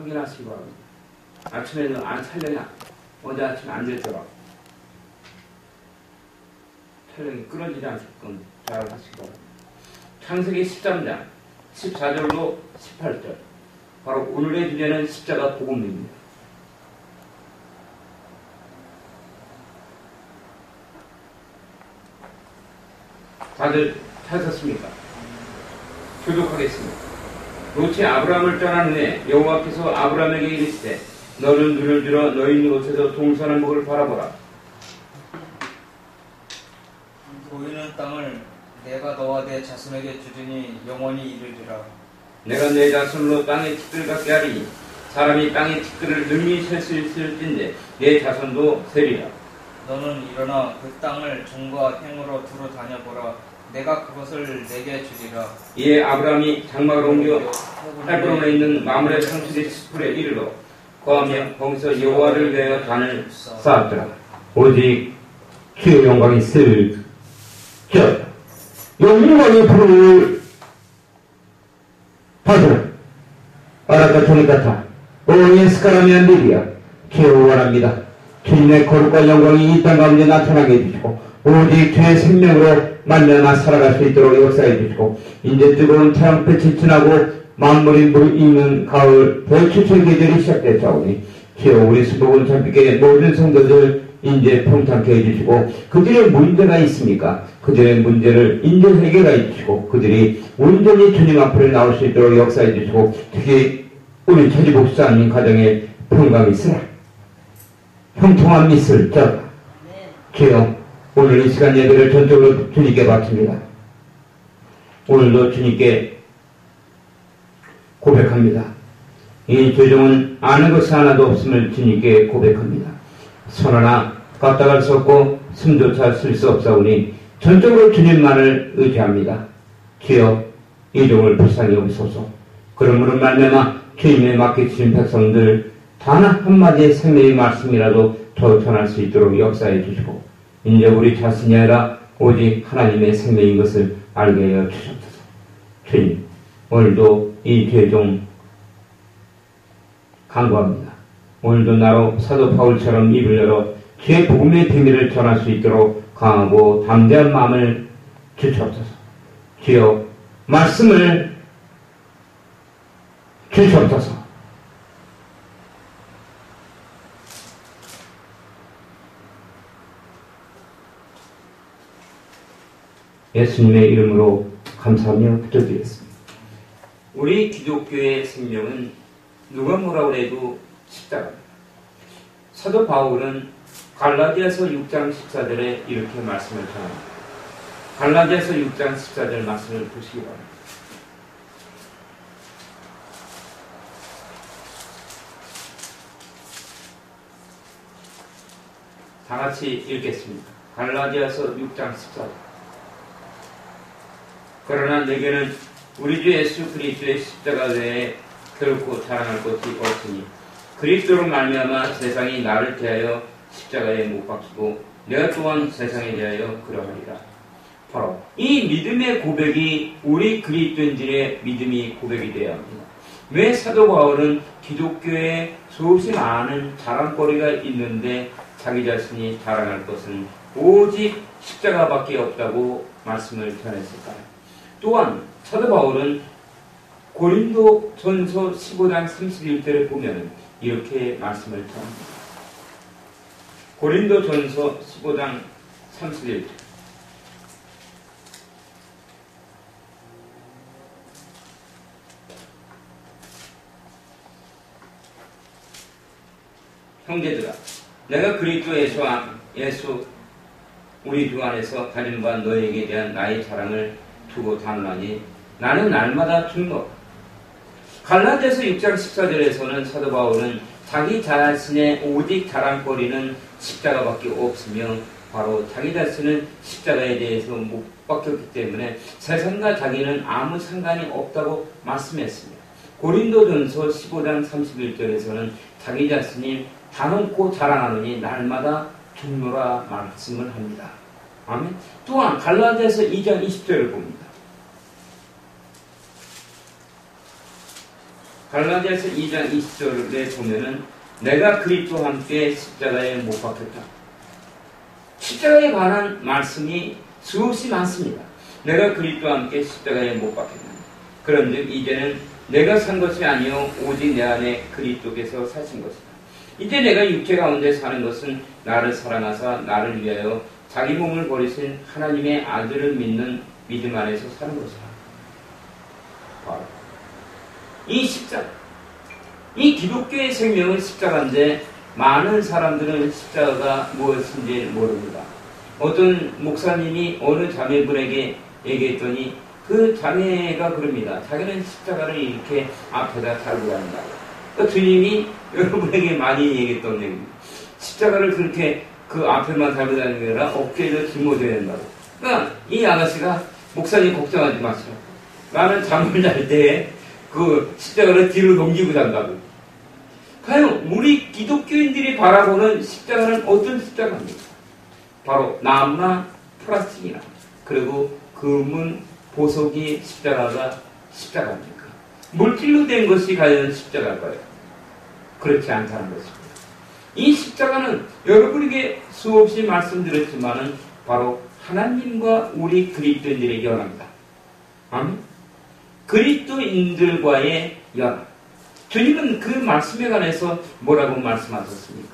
확인하시기 바랍니다. 아침에는 안 촬영이 어제 아침에 안 됐더라. 촬영이 끊어지지 않게끔 잘 하시기 바랍니다. 창세기 13장 14절로 18절, 바로 오늘의 주제는 십자가 복음입니다. 다들 찾았습니까? 교독하겠습니다. 롯이 아브라함을 떠난 후에 여호와께서 아브라함에게 이르시되 너는 눈을 들어 너희 있는 곳에서 동산한 목을 바라보라. 보이는 땅을 내가 너와 내 자손에게 주리니 영원히 이르리라. 내가 내 자손으로 땅의 티끌 같게 하리니 사람이 땅의 티끌을 능히 셀 수 있을진데 내 자손도 세리라. 너는 일어나 그 땅을 정과 행으로 두루 다녀보라. 내가 그것을 내게 주리라. 이에 아브라함이 장막을 옮겨 헤브론에 있는 마므레 상수리 스풀에 이르러 거하며 거기서 여호와를 위하여 단을 쌓았더라. 오직 주의 영광이 있을 저 영광의 불을 받으라. 아라카 토니카타 오예스카라미안 리비아 주여 원합니다. 주님의 거룩과 영광이 이 땅 가운데 나타나게 해주시고 오직 주의 생명으로 말미암아 살아갈 수 있도록 역사해 주시고 이제 뜨거운 태양빛이 지나고 만물이 무르익는 가을 대추철 계절이 시작됐사오니 주여 우리 수복은 참빛의 모든 성도들 이제 평탄케 해주시고 그들의 문제가 있습니까? 그들의 문제를 인제 해결해 주시고 그들이 온전히 주님 앞으로 나올 수 있도록 역사해 주시고 특히 우리 천지복사님 가정에 평강이 있으라. 형통한 미술 주여 오늘 이 시간 예배를 전적으로 주님께 바칩니다. 오늘도 주님께 고백합니다. 이 죄종은 아는 것이 하나도 없음을 주님께 고백합니다. 손 하나 까딱할 수 없고 숨조차 쓸 수 없사오니 전적으로 주님만을 의지합니다. 주여 이 종을 불쌍히 여기소서. 그러므로 말미암아 주님의 맡기신 백성들 단 한마디의 생명의 말씀이라도 더 전할 수 있도록 역사해 주시고 이제 우리 자신이 아니라 오직 하나님의 생명인 것을 알게 하여 주셨소서. 주님 오늘도 이 죄종 간구합니다. 오늘도 나로 사도 바울처럼 입을 열어 주의 복음의 비밀을 전할 수 있도록 강하고 담대한 마음을 주시옵소서. 주여 말씀을 주시옵소서. 예수님의 이름으로 감사하며 부탁드리겠습니다. 우리 기독교의 생명은 누가 뭐라고 해도 십자가입니다. 사도 바울은 갈라디아서 6장 14절에 이렇게 말씀을 전합니다. 갈라디아서 6장 14절 말씀을 보시기 바랍니다. 다 같이 읽겠습니다. 갈라디아서 6장 14절. 그러나 내게는 우리 주 예수 그리스도의 십자가 외에 결코 자랑할 것이 없으니 그리스도로 말미암아 세상이 나를 대하여 십자가에 못 박히고 내가 또한 세상에 대하여 그러하리라. 바로 이 믿음의 고백이 우리 그리스도인들의 믿음이 고백이 되어야 합니다. 왜 사도 바울은 기독교에 수없이 많은 자랑거리가 있는데 자기 자신이 자랑할 것은 오직 십자가밖에 없다고 말씀을 전했을까요? 또한 사도 바울은 고린도 전서 15장 31절에 보면 이렇게 말씀을 전합니다. 고린도 전서 15장 31절. 형제들아, 내가 그리스도 예수 우리 주 안에서 가진 바 너에게 대한 나의 자랑을 두고 담으나니 나는 날마다 죽노라. 갈라디아서 6장 14절에서는 사도 바울은 자기 자신의 오직 자랑거리는 십자가밖에 없으며 바로 자기 자신은 십자가에 대해서 못 박혔기 때문에 세상과 자기는 아무 상관이 없다고 말씀했습니다. 고린도전서 15장 31절에서는 자기 자신이 다놓고 자랑하느니 날마다 죽노라 말씀을 합니다. 아멘. 또한 갈라디아서 2장 20절을 봅니다. 갈라디아서 2장 20절에 보면은 내가 그리스도와 함께 십자가에 못 박혔다. 십자가에 관한 말씀이 수없이 많습니다. 내가 그리스도와 함께 십자가에 못 박혔다. 그런즉 이제는 내가 산 것이 아니요 오직 내 안에 그리스도께서 사신 것이다. 이제 내가 육체 가운데 사는 것은 나를 사랑하사 나를 위하여 자기 몸을 버리신 하나님의 아들을 믿는 믿음 안에서 사는 것이다. 바로 이 십자가, 이 기독교의 생명은 십자가인데 많은 사람들은 십자가가 무엇인지 모릅니다. 어떤 목사님이 어느 자매분에게 얘기했더니 그 자매가 그럽니다. 자기는 십자가를 이렇게 앞에다 달고 다닌다. 그러니까 주님이 여러분에게 많이 얘기했던 얘기입니다. 십자가를 그렇게 그 앞에만 달고 다니는 게 아니라 어깨를 짊어져야 된다고. 그러니까 이 아가씨가 목사님 걱정하지 마시오. 나는 잠을 잘 때 그 십자가를 뒤로 넘기고 잔다고. 과연 우리 기독교인들이 바라보는 십자가는 어떤 십자가입니까? 바로 나무나 플라스틱이나 그리고 금은 보석이 십자가입니까? 물질로 된 것이 과연 십자가일까요? 그렇지 않다는 것입니다. 이 십자가는 여러분에게 수없이 말씀드렸지만은 바로 하나님과 우리 그리스도인들의 연합입니다. 아멘. 그리스도인들과의 연합. 주님은 그 말씀에 관해서 뭐라고 말씀하셨습니까?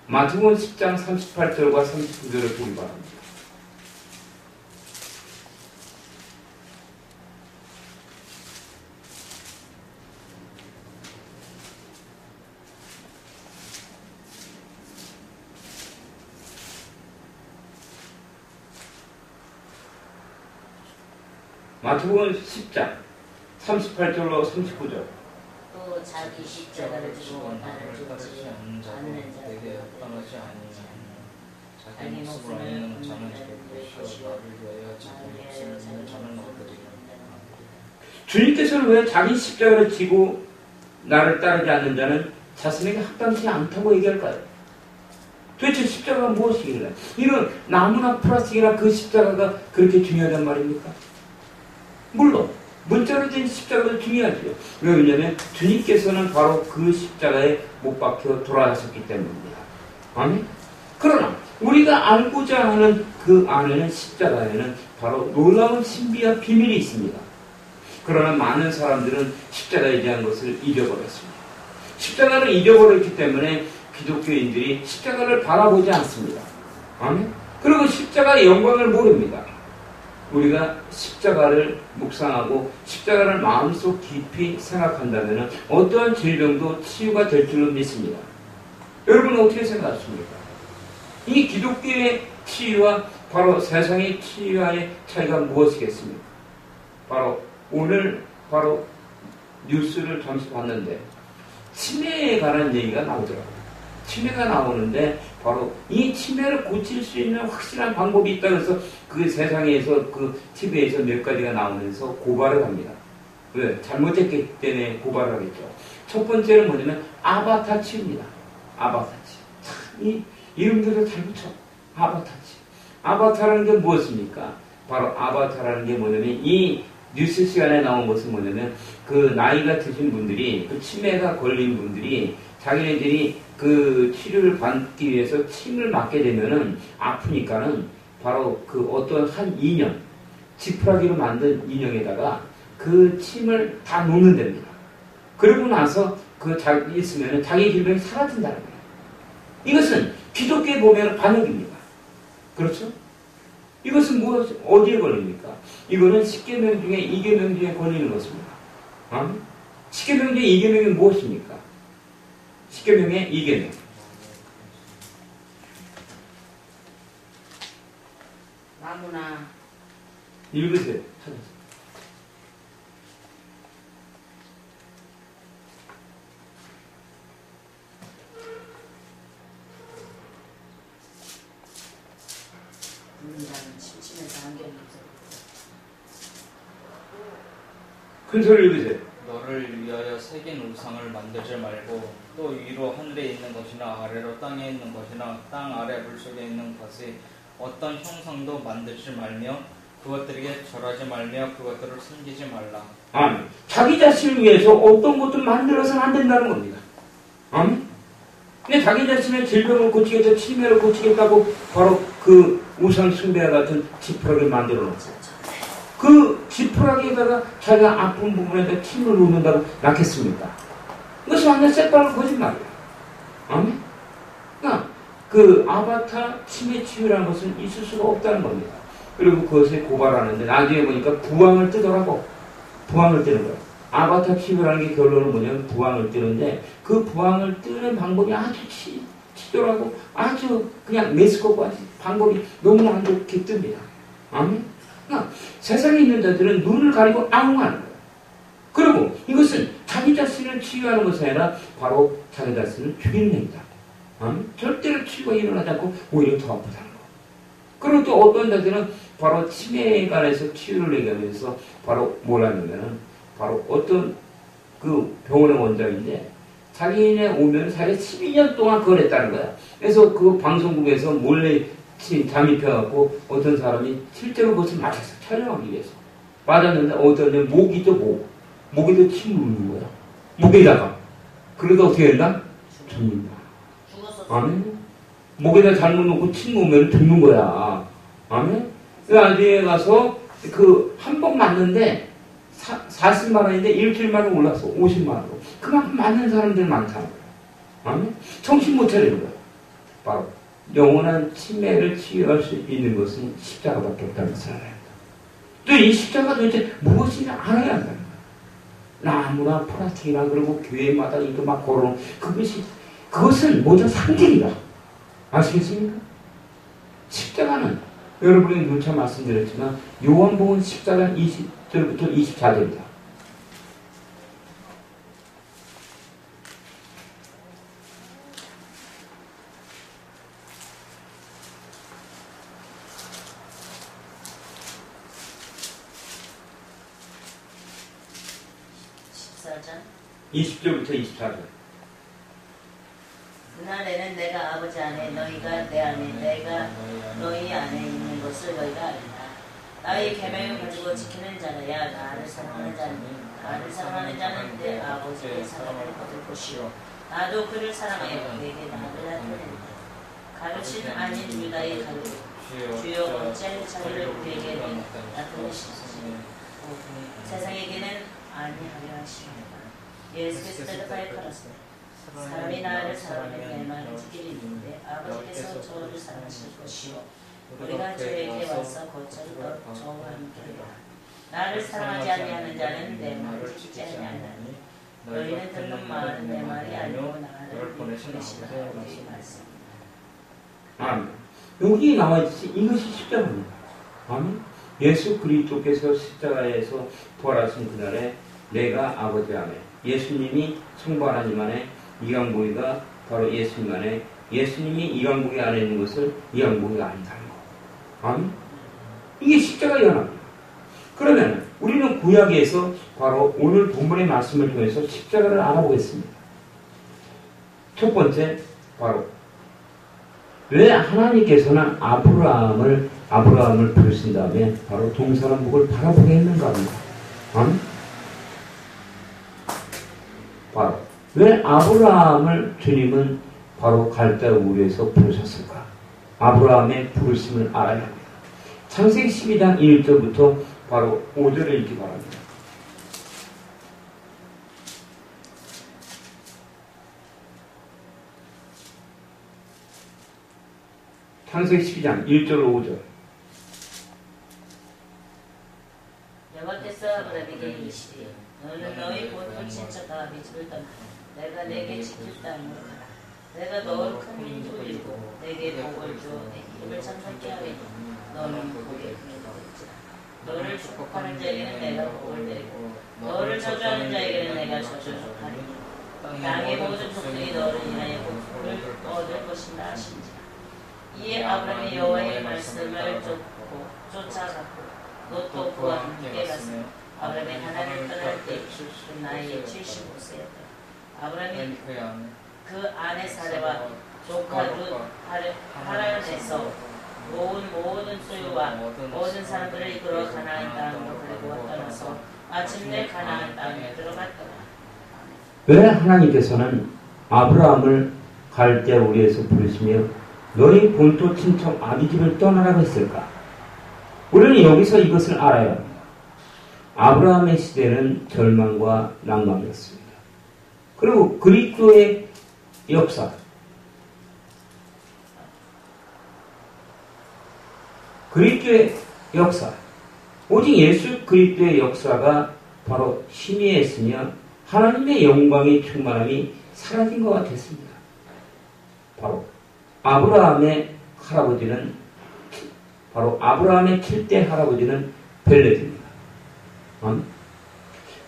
마태복음 10장 38절과 39절을 보기 바랍니다. 마태복음 10장 38절로 39절. 또 자기 십자가를 지고 나를 쫓지 않는 자에게 합당하지 아니하며 자기 모습을 아는 자는 것이요 나를 위하여 자기 목숨을 잃는 자는 없거든요. 주님께서는 왜 자기 십자가를 지고 나를 따르지 않는 자는 자신에게 합당치 않다고 얘기할까요? 도대체 십자가가 무엇이길래? 이런 나무나 플라스틱이나 그 십자가가 그렇게 중요하단 말입니까? 물론 문자로 된 십자가도 중요하죠. 왜냐하면 주님께서는 바로 그 십자가에 못 박혀 돌아가셨기 때문입니다. 아멘? 그러나 우리가 알고자 하는 그 안에는 십자가에는 바로 놀라운 신비와 비밀이 있습니다. 그러나 많은 사람들은 십자가에 대한 것을 잊어버렸습니다. 십자가를 잊어버렸기 때문에 기독교인들이 십자가를 바라보지 않습니다. 아멘? 그리고 십자가의 영광을 모릅니다. 우리가 십자가를 묵상하고 십자가를 마음속 깊이 생각한다면 어떠한 질병도 치유가 될 줄로 믿습니다. 여러분은 어떻게 생각하십니까? 이 기독교의 치유와 바로 세상의 치유와의 차이가 무엇이겠습니까? 바로 오늘 바로 뉴스를 잠시 봤는데 치매에 관한 얘기가 나오더라고요. 치매가 나오는데 바로 이 치매를 고칠 수 있는 확실한 방법이 있다고 해서 그 세상에서 그 TV에서 몇 가지가 나오면서 고발을 합니다. 왜? 잘못했기 때문에 고발을 하겠죠. 첫 번째는 뭐냐면 아바타 치유입니다. 아바타 치유. 참, 이 이름들을 잘 붙여. 아바타 치유. 아바타라는 게 무엇입니까? 바로 아바타라는 게 뭐냐면 이 뉴스 시간에 나온 것은 뭐냐면 그 나이가 드신 분들이 그 치매가 걸린 분들이 자기네들이 그 치료를 받기 위해서 침을 맞게 되면은 아프니까는 바로 그 어떤 한 인형, 지푸라기로 만든 인형에다가 그 침을 다 놓는 됩니다. 그러고 나서 그 있으면은 자기 질병이 사라진다는 거예요. 이것은 기독교에 보면 반역입니다. 그렇죠? 이것은 어디에 걸립니까? 이거는 10계명 중에 2계명 중에 걸리는 것입니다. 10계명 중에 2계명이 무엇입니까? 10계명의 2계명. 나무나 읽으세요. 찾아서. 누군가는 침침해서 안경이 없어. 큰 소리 읽으세요. 너를 위하여 새긴 우상을 만들지 말고 또 위로 하늘에 있는 것이나 아래로 땅에 있는 것이나 땅 아래 물속에 있는 것이 어떤 형상도 만들지 말며 그것들에게 절하지 말며 그것들을 숨기지 말라. 아멘. 자기 자신을 위해서 어떤 것도 만들어서는 안 된다는 겁니다. 아멘. 근데 자기 자신의 질병을 고치겠다, 치매를 고치겠다고 바로 그 우상 숭배와 같은 지푸라기를 만들어 놓고 그 지푸라기에다가 자기가 아픈 부분에다 침을 놓는다고 낳겠습니까? 그것이 완전 새빨간 거짓말이에요. 아멘. 그러니까 그 아바타 치매 치유라는 것은 있을 수가 없다는 겁니다. 그리고 그것을 고발하는데 나중에 보니까 부항을 뜨더라고. 부항을 뜨는 거예요. 아바타 치유라는 게 결론은 뭐냐면 부항을 뜨는데 그 부항을 뜨는 방법이 아주 치졸하고 아주 그냥 메스코고 방법이 너무 안 좋게 뜹니다. 아멘. 그러니까 세상에 있는 자들은 눈을 가리고 앙응하는 거예요. 그리고 이것은 자기 자신을 치유하는 것이 아니라 바로 자기 자신을 죽이는 행위다. 절대로 치유가 일어나지 않고 오히려 더 아프다는 거. 그리고 또 어떤 자들은 바로 치매에 관해서 치유를 얘기하면서 바로 뭘 하냐면은 바로 어떤 그 병원의 원장인데 자기네 오면 자기가 12년 동안 그걸 했다는 거야. 그래서 그 방송국에서 몰래 잠입해갖고 어떤 사람이 실제로 그것을 맞았어. 촬영하기 위해서. 맞았는데 어떤 애 목에도 침 누르는 거야. 목에다가. 그러다 어떻게 된다? 죽는다. 아멘. 목에다 잘못 놓고 침 놓으면 죽는 거야. 아멘. 그 나중에 가서 그 한 번 맞는데 40만 원인데 일주일 만에 올랐어. 50만 원으로. 그만큼 맞는 사람들 많다는 거야. 아멘. 정신 못 차리는 거야. 바로 영원한 치매를 치유할 수 있는 것은 십자가밖에 없다는 것을 알아야 한다. 또 이 십자가 도대체 무엇인지 알아야 한다는 거야. 나무나 플라스틱이나 그리고 교회마다 이거 막 걸어놓은 그것은 모두 상징이다. 아시겠습니까? 십자가는 여러분이 누차 말씀드렸지만 요한복음 14장 20절부터 24절입니다. 십사장 20절부터 24절. 그날에는 내가 아버지 안에 너희가 내 안에 내가 너희 안에 있는 것을 너희가 알리라. 나의 계명을 가지고 지키는 자라야 나를 사랑하는 자는 내 아버지의 사랑을 받을 것이요 나도 그를 사랑하여 그에게 나를 나타낸다. 가르친 아닌 유다의 가르 주여 어찌하여 자기를 우리에게 나타내시니 세상에게는 아니하려 하시니라. 예수 그리스도가 발걸었으니 사람이 나를 사랑하면 내 말을 지키리는데 아버지께서 저를 사랑하실 것이요 우리가 저에게 와서 거처를 저와 함께하리라. 나를 사랑하지 아니하는 자는 내 말을 지키지 아니하나니 너희는 듣는 말은 내 말이 아니고 나를 보내시는 아버지의 말씀이다. 아멘. 여기 나와있듯이 이것이 십자가입니다. 아멘. 예수 그리스도께서 십자가에서 부활하신 그날에 내가 아버지 안에 예수님이 성부 하나님 안에 이강복이가 바로 예수님 안에 예수님이 이강복이 안에 있는 것을 이강복이가 아니다는 거. 아멘. 이게 십자가의 연합입니다. 그러면 우리는 구약에서 바로 오늘 본문의 말씀을 통해서 십자가를 알아보겠습니다. 첫 번째 바로 왜 하나님께서는 아브라함을 부르신 다음에 바로 동서남북을 바라보게 했는가 합니다. 아멘. 바로 왜 아브라함을 주님은 바로 갈대아 우르에서 부르셨을까? 아브라함의 부르심을 알아야 합니다. 창세기 12장 1절부터 바로 5절을 읽기 바랍니다. 창세기 12장 1절 5절. 여호와께서 아브라함에게 이르시되 너는 너희 본 친척 다윗 집을 떠나 내가 내게 지킬 땅으로 가라. 내가 너를 큰 민족을 이루고 내게 복을 주어 내 이름을 창설케 하리니 너는 복의 근원이 되리라. 너를 축복하는 자에게는 내가 복을 내리고 너를 저주하는 자에게는 내가 저주를 하리니 땅의 모든 족속이 너를 인하여 복을 얻을 것이라 하신지라. 이에 아브라함이 여호와의 말씀을 쫓아갔고 롯도 그와 함께 갔으며 아브라함이 하나님을 떠날 때 그 나이 75세였다. 아브라함이 그 아내 사레와 조카 룻 하란에서 모든 소유와 모든 사람들을 이끌어 가나안 땅으로 가지고 떠나서 마침내 가나안 땅에 들어갔더라. 왜 하나님께서는 아브라함을 갈대 우리에서 부르시며 너희 본토 친척 아비집을 떠나라고 했을까? 우리는 여기서 이것을 알아야 합니다. 아브라함의 시대는 절망과 낭망이었습니다. 그리고 그리스도의 역사, 그리스도의 역사, 오직 예수 그리스도의 역사가 바로 희미했으며 하나님의 영광의 충만함이 사라진 것 같았습니다. 바로 아브라함의 할아버지는 바로 아브라함의 7대 할아버지는 벨렉입니다.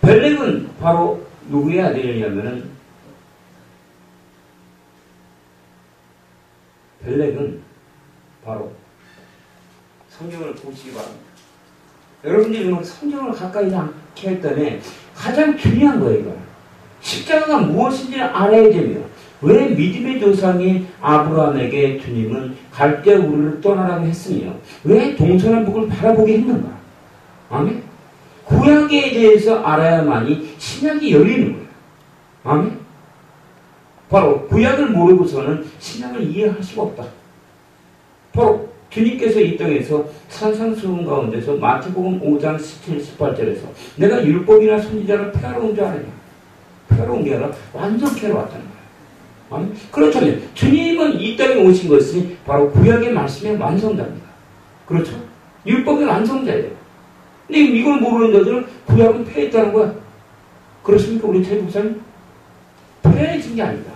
벨렉은 바로 누구의 아들이냐면은 벨렉은 바로 성경을 보시기 바랍니다. 여러분들이 성경을 가까이 않게 했더니 가장 중요한 거예요. 이거. 십자가가 무엇인지 알아야 되며 왜 믿음의 조상인 아브라함에게 주님은 갈대 우르를 떠나라고 했으며 왜 동서남북을 바라보게 했는가? 아멘? 구약에 대해서 알아야만이 신약이 열리는 거예요. 아멘? 바로 구약을 모르고서는 신약을 이해할 수가 없다. 바로 주님께서 이 땅에서 산상수훈 가운데서 마태복음 5장 17, 18절에서 내가 율법이나 선지자를 폐하러 온 줄 아느냐? 폐하러 온 게 아니라 완성케 하러 왔다는 거예요. 아멘? 그렇다면 주님은 이 땅에 오신 것이 바로 구약의 말씀의 완성자입니다. 그렇죠? 율법의 완성자예요. 근데 이걸 모르는 자들은 구약은 폐했다는 거야. 그렇습니까? 우리 태국사님? 폐해진 게 아니다.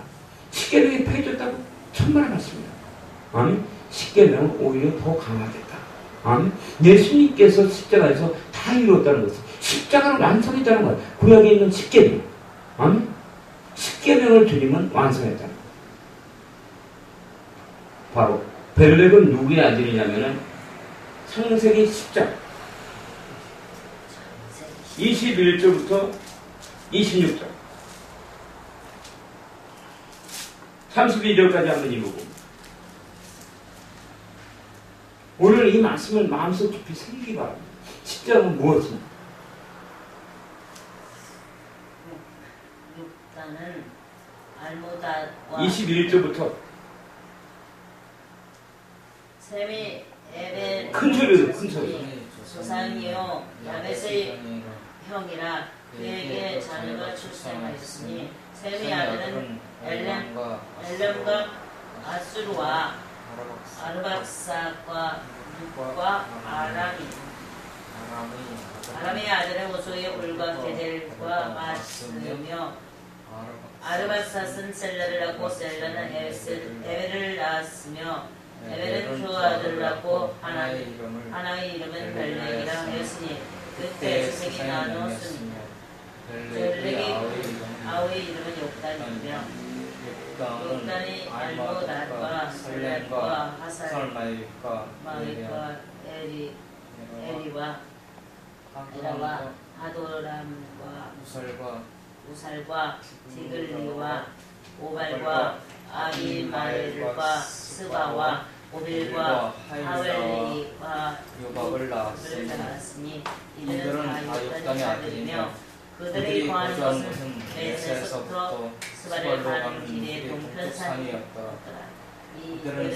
십계명이 폐해졌다고 천만에 맞습니다. 아멘? 십계명은 오히려 더 강하겠다. 아멘? 예수님께서 십자가에서 다 이루었다는 것은 십자가를 완성했다는 거야. 구약에 있는 십계명. 아멘? 십계명을 주님은 완성했다는 거야. 바로 벨렉은 누구의 아들이냐면은 창세기 10장 21절부터 26절 32절까지 한번 읽어봅니다. 오늘 이 말씀을 마음속 깊이 새기기 바랍니다. 십자가는 무엇입니까? 육단은 알모다와 21절부터 셈이 에벨 큰 소리로 큰 소리. 조상이요 야벳의 형이라 그에게 자녀가 출생하였으니 셈의 아들은 엘렘과 아수르와 아르박삭과 룻과 아람의 아들은 오소의 울과 게델과 마스며 아르박삭은 셀라를 낳고 셀라는 에벨을 낳았으며 에벨은 두 아들을 낳고 하나의 이름은 벨렉이라 하였으니 그때 주색이 나누었으니 벨렉이 아우의 이름은 욕단이며 욕단이 알모닷과 살렛과 하살마윗과 에리와 에라와 하도람과 우살과 디글리와 오발과 아비마엘과 스바와 오빌과 하웰리와 요밥을 낳았으니 이들은 다 욕단의 아들이며 그들이 거하는 것은 메세서부터 스바를 가는 길의 동편산이었더라. 이들은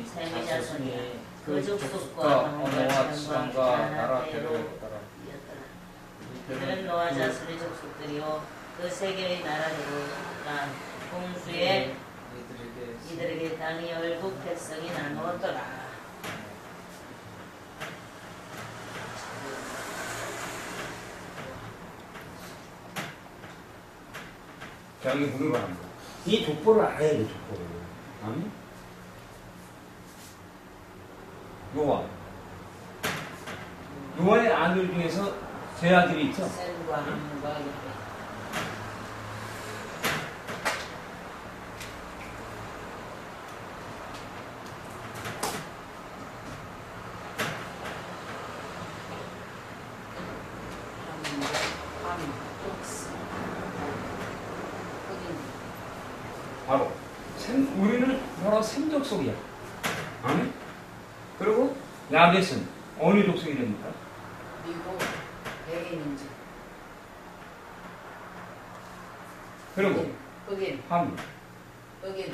셈의 자손이라. 그 족속과 언어와 지방과 나라대로였더라. 이들은 노아 자손의 족속들이요 그 세 개의 나라대로라. 홍수에 이들에게 땅이 열국 백성이 나누었더라. 자, 이게 무슨 말입니까? 이 족보를 알아야 돼, 족보를. 아니? 노아의 아들 중에서 세 아들이 있죠? 셈과 함과 우리는 바로 생족속이야. 아니? 그리고 야벳은 어느 족속이 됩니까? 미국 백인인지. 그리고 흑인. 함, 흑인.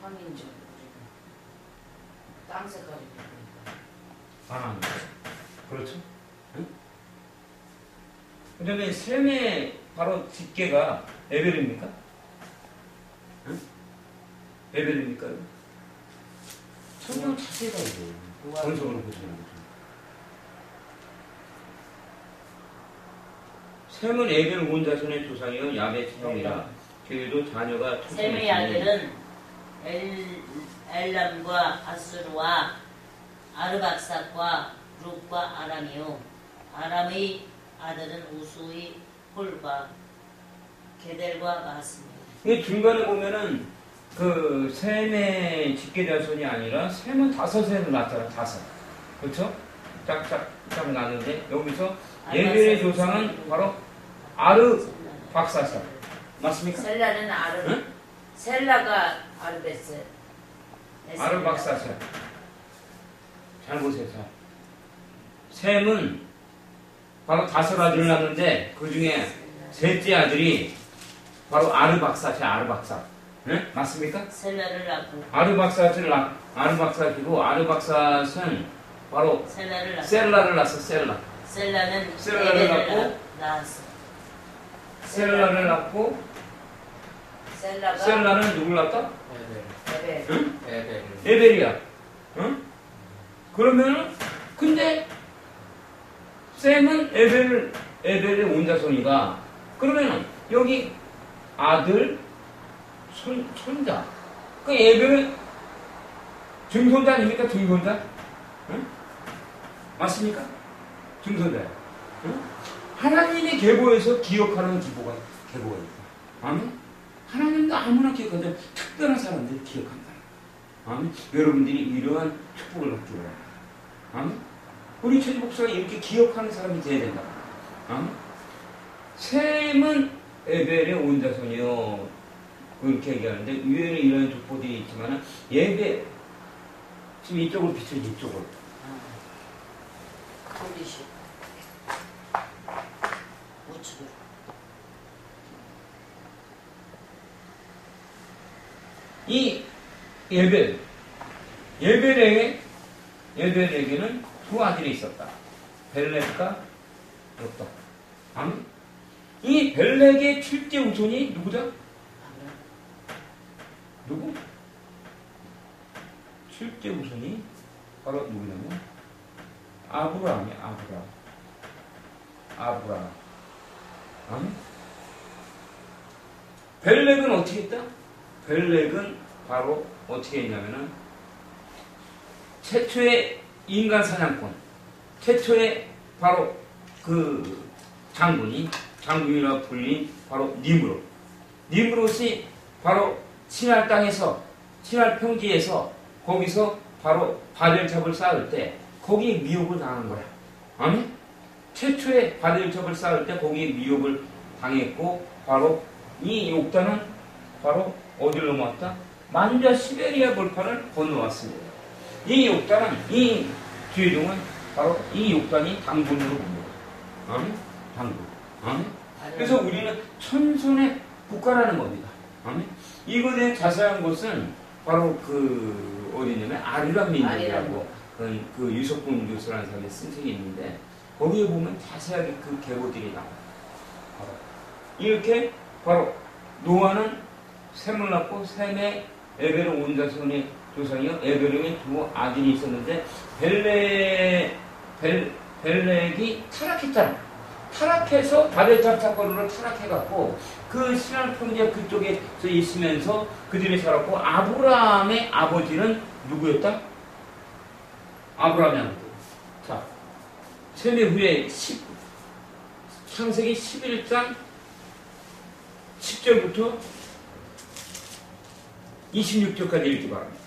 황인지. 땅 색깔이 보니까. 그렇죠? 응? 그다음에 셈의 바로 직계가 에벨입니까? 응? 에벨입니까? 성경 자체가 이거 원성으로 보시는 거죠. 셈은 에벨 온 자손의 조상이요 야벳 형이라 그에도 자녀가 셈의 아들은 엘람과 아수르와 아르박삭과 룩과 아람이요 아람의 아들은 우수의 홀과 게델과 마스입니다. 이 중간에 보면은 그 셈의 직계 자손이 아니라 셈은 5셈을 낳잖아. 5. 그렇죠? 짝짝짝 낳는데 여기서 예벨의 조상은 바로 아르박사사 맞습니까? 셀라는 아르 응? 셀라가 아르베스 아르박사사 잘 보세요. 셈은 바로 5 아들을 낳는데 그 중에 셋째 아들이 바로 아르박사샤 아르박사. 네? 맞습니까? 셀라를 낳고 아르박사시고 아르박사는 바로 셀라를 낳고 셀라를 낳았어. 셀라는 셀라를 에벨을 낳았어. 셀라를 낳고 셀라가 셀라는 누굴 낳았다? 에벨 응? 에벨. 에벨이야. 응? 그러면은 근데 셈은 에벨의 온자손이가 그러면은 여기 아들 손자 그 에벨은 증손자 아닙니까? 증손자? 응? 맞습니까? 증손자야. 응? 하나님의 계보에서 기억하는 계보가 있다. 아멘? 하나님도 아무나 기억하지 특별한 사람들이 기억한다. 아멘? 여러분들이 이러한 축복을 받기 바랍니다. 아멘? 우리 천지 목사가 이렇게 기억하는 사람이 돼야 된다. 아멘? 셈은 에벨의 온자손이요. 그렇게 얘기하는데 위에는 이런 족보들이 있지만 예배 지금 이쪽으로 비춰 이쪽으로 홀리시 우측으로 이 예벨에게는 2 아들이 있었다. 벨렉과 롯다. 아멘. 이 벨렉의 7째 우손이 누구다? 누구? 7째 우손이 바로 누구냐면 아브라함이야. 아브라함. 아멘. 벨렉은 어떻게 했다? 벨렉은 바로 어떻게 했냐면은 최초의 인간 사냥꾼, 최초의 바로 그 장군이라 불린 바로 니므롯이 바로 신할 땅에서 신할 평지에서 거기서 바로 바벨탑을 쌓을 때 거기에 미혹을 당한 거야. 아멘? 최초의 바벨탑을 쌓을 때 거기에 미혹을 당했고 바로 이 욕단은 바로 어디를 넘어왔다? 만자 시베리아 벌판을 건너왔습니다. 이 욕단은 이 주의종은 바로 이 욕단이 당군으로 봅니다. 아멘? 당군. 아멘? 그래서 우리는 천손의 국가라는 겁니다. 아멘? 이거에 대한 자세한 것은 바로 그 어디냐면 아리란 민족이라고 그 유석분 교수라는 사람이 쓴 책이 있는데 거기에 보면 자세하게 그 계보들이 나와요. 이렇게 바로 노아는 셈을 낳고 셈의 에벨의 온자손의 조상이요 에벨에게 2 아들이 있었는데 벨렉이 타락했잖아. 타락해서 바벨탑 사건으로 타락해갖고 그 신할 평지 그쪽에서 있으면서 그들이 살았고 아브라함의 아버지는 누구였다? 아브라함의 아버지. 자, 셈의 후에 창세기 11장 10절부터 26절까지 읽기 바랍니다.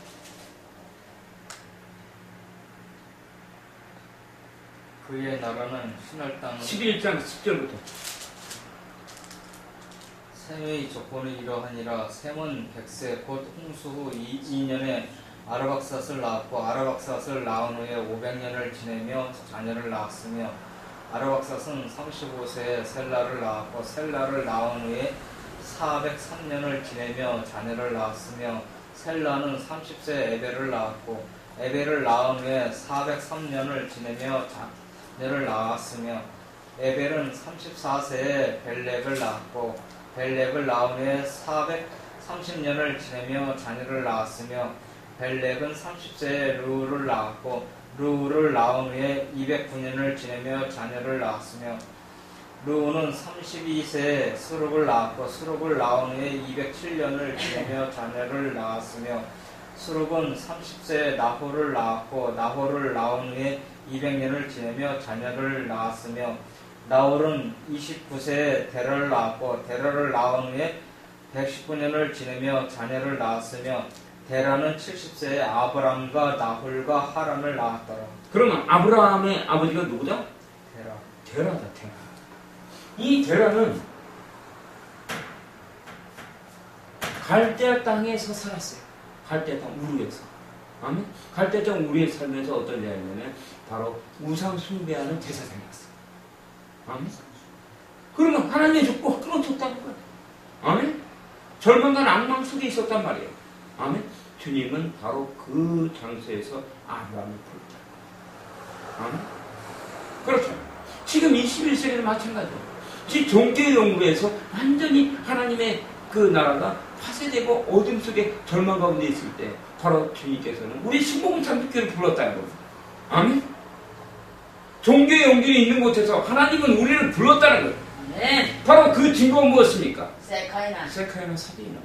그의 나라는 신할 땅 11장 10절부터 셈의 조건이 이러하니라. 셈은 100세 곧 홍수 후 2년에 아르박삿을 낳았고 아르박삿을 낳은 후에 500년을 지내며 자녀를 낳았으며 아르박삿은 35세에 셀라를 낳았고 셀라를 낳은 후에 403년을 지내며 자녀를 낳았으며 셀라는 30세에 에벨을 낳았고 에벨을 낳은 후에 403년을 지내며 자녀를 낳았으며 에벨은 34세에 벨렉을 낳았고 벨렉을 낳은 후에 430년을 지내며 자녀를 낳았으며 벨렉은 30세에 르우를 낳았고 르우를 낳은 후에 209년을 지내며 자녀를 낳았으며 르우는 32세에 스룹을 낳았고 스룹을 낳은 후에 207년을 지내며 자녀를 낳았으며 스룹은 30세에 나홀을 낳았고 나홀을 낳은 후에 200년을 지내며 자녀를 낳았으며 나홀은 29세에 데라를 낳았고 데라를 낳은 후에 119년을 지내며 자녀를 낳았으며 데라는 70세에 아브람과 나홀과 하란을 낳았더라. 그러면 아브라함의 아버지가 누구다? 데라. 데라다. 데라. 이 데라는 갈대아 땅에서 살았어요. 갈대아 땅 우르에서. 아멘. 갈대아 땅 우르에 살면서 어떤 데였냐면 바로 우상 숭배하는 제사장이었어요. 아멘. 그러면 하나님의 족보가 끊어졌다는 거예요. 아멘. 절망과 낭망 속에 있었단 말이에요. 아멘. 주님은 바로 그 장소에서 아브라함을 부르셨다. 아멘. 그렇죠. 지금 21세기는 마찬가지예요. 지금 종교 연구에서 완전히 하나님의 그 나라가 파쇄되고 어둠 속에 절망 가운데 있을 때 바로 주님께서는 우리 신봉창조교를 불렀다는 거예요. 아멘. 종교 연구에 있는 곳에서 하나님은 우리를 불렀다는 거예요. 네. 바로 그 증거가 무엇입니까? 세카이나. 세카이나 사비나.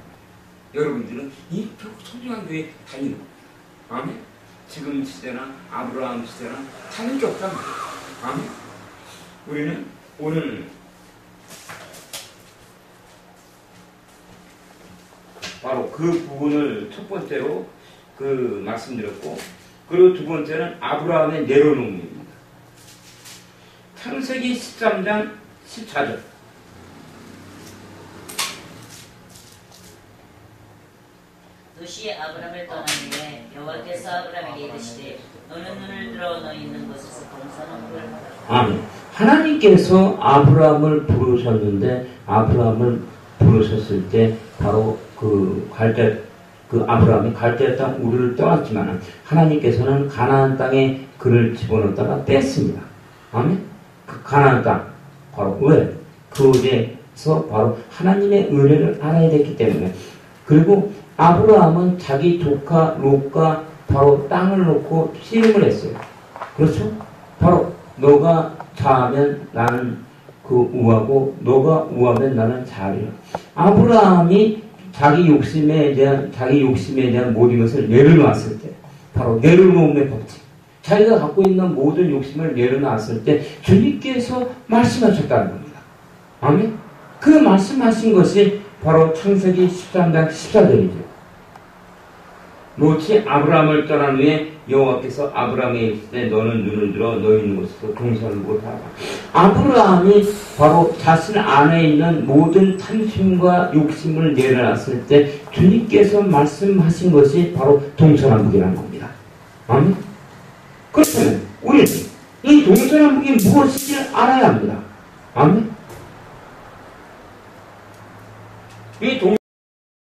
여러분들은 이 소중한 교회에 다니는 거예요. 아멘. 지금 시대나 아브라함 시대나 다른 게 없단 말이에요. 아멘. 우리는 오늘 바로 그 부분을 첫 번째로 그 말씀드렸고, 그리고 두 번째는 아브라함의 내려놓음입니다. 창세기 13장 14절. 도시 아브람을 떠난 후에 여호와께서 아브람에게 이르시되 너는 눈을 들어 너 있는 곳에서 동산업을 하라. 아멘. 하나님께서 아브라함을 부르셨는데 아브라함을 부르셨을 때 바로 아브라함이 갈대아 땅 우르를 떠났지만 하나님께서는 가나안 땅에 그를 집어넣었다가 뺐습니다. 아멘. 그 가나안 땅 바로 왜? 그곳에서 바로 하나님의 은혜를 알아야 됐기 때문에. 그리고 아브라함은 자기 조카 롯과 바로 땅을 놓고 씨름을 했어요. 그렇죠? 바로 너가 좌하면 나는 그 우하고 너가 우하면 나는 좌하리라. 아브라함이 자기 욕심에 대한 모든 것을 내려놓았을 때, 바로 내려놓음의 법칙, 자기가 갖고 있는 모든 욕심을 내려놨을 때 주님께서 말씀하셨다는 겁니다. 아멘. 그 말씀하신 것이 바로 창세기 13장 14절이죠. 롯이 아브라함을 떠난 후에 여호와께서 아브라함에게 이르시되 너는 눈을 들어 너 있는 곳에서 동산을 하라. 아브라함이 바로 자신 안에 있는 모든 탐심과 욕심을 내려놨을 때 주님께서 말씀하신 것이 바로 동서남북이라는 겁니다. 아멘. 그렇다면 우리는 이 동서남북이 무엇인지를 알아야 합니다. 아멘. 이